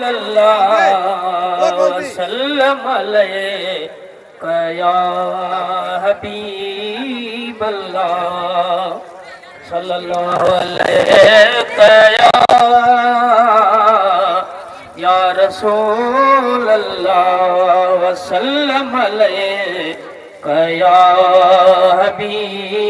सल्लल्लाहु वसल्लम अलैका या हबीबल्लाह सल्लल्लाहु अलैका या रसूल अल्लाह वसल्लम अलैका या हबीबल्लाह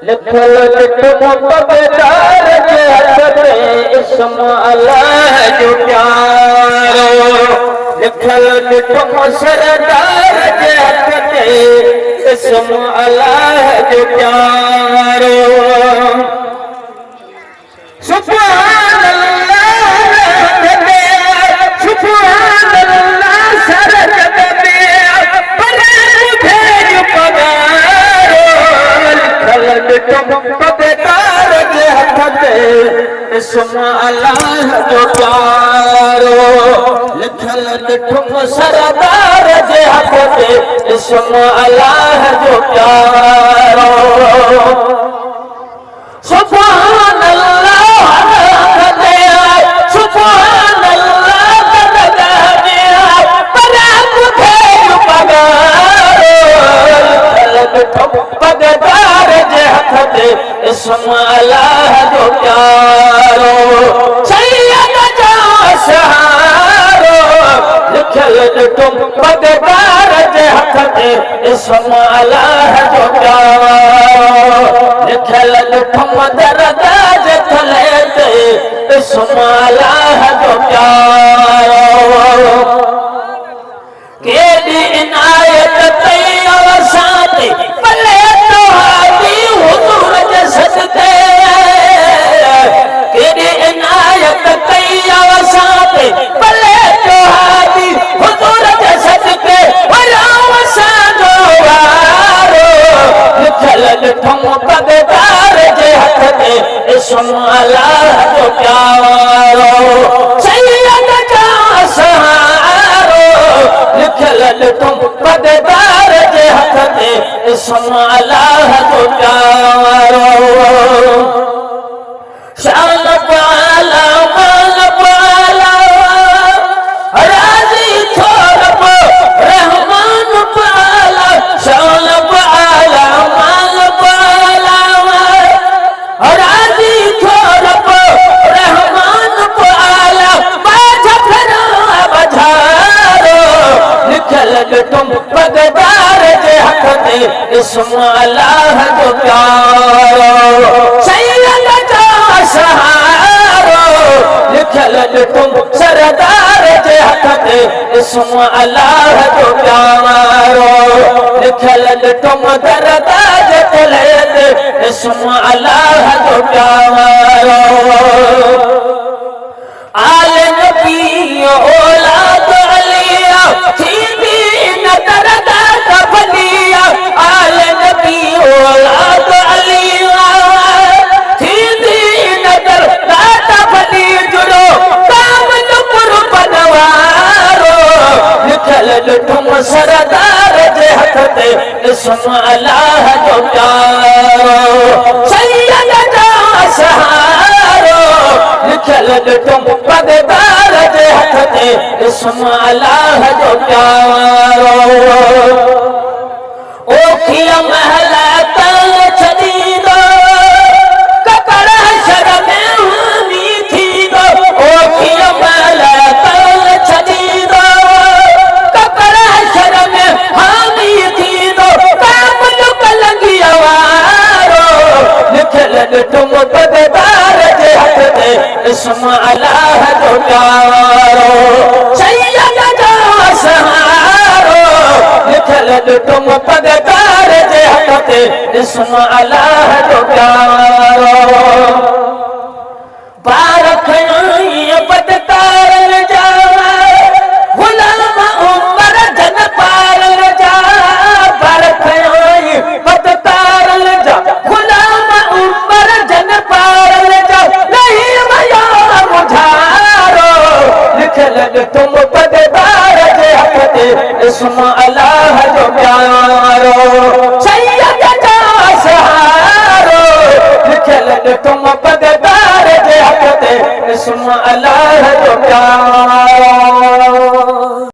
लिखल मोहब्बतार के हक़ इस्म अल्लाह जो प्यारो लिखल सरदार के हक़ इस्म अल्लाह जो प्यारो सुभान अल्लाह सुभान अल्लाह सरकत में पर मुझे जो पगारो पगदार के हक़ इस्म अल्लाह जो प्यारो लिखल लिखम सरदार के हक़ इस्म अल्लाह जो प्यारो सुभान अल्लाह सुभान अल्लाह पगदार के हक़ इस्म अल्लाह जो प्यारो सैयद जो सहारो लिखल तुम पगदार के हक़ इस्म अल्लाह जो प्यारो लिखल तुम दरदाज थले इस्म अल्लाह जो प्यारो केडी इनायत तैयार साथी भले तो हादी हुजूर जे सदके केडी इनायत तैयार साथी भले तो हादी हुजूर जे सदके राम साजो वारो लिखल लिखम पगदार जे हक़ इस्म अल्लाह जो प्यारो सैयद जा सहारो लिखल तुम पगदार के हक़ इस्म अल्लाह जो प्यारो शान पाला मान पाला राजी छोड़ रहमान पाला शान पाला मान पाला राजी छोड़ रहमान पाला बाझ फरा बझारो लिखल तुम पगदार के हक़ इस्म अल्लाह जो प्यारो सैयद जा सहारो लिखल तुम सरदार के हक़ इस्म अल्लाह जो प्यारो लिखल तुम दरदाज तले इस्म अल्लाह जो प्यारो आल नबी औलाद अलिया थींदी न दरदाज भलिया आल नबी औलाद अलिया थींदी न दरदाज भली जुड़ो कामल कुर्बन वारो लिखल तुम सरदार के हक़ इस्म अल्लाह जो प्यारो सैयद जा सहारो लिखल तुम पगदार के हक़ इस्म अल्लाह जो प्यारो ओखिया महला तल छदी दो ककड़ शर में हानी थी दो ओखिया महला तल छदी दो ककड़ शर में हानी थी दो कामल कलंगिया वारो लिखल तुम पगदार के हक़ इस्म अल्लाह जो प्यारो सैयद जा सहारो लिखल तुम पगदार के हक़ इस्म अल्लाह जो प्यारो बारख बदकार जा गुलाम उमर जन पार जा बारख बदकार जा गुलाम उमर जन पार जा तुम पददार जे हक़ ते इस्म अल्लाह जो प्यारो सैयद जा सहारो लिखियल तुम पददार जे हक़ ते इस्म अल्लाह जो प्यारो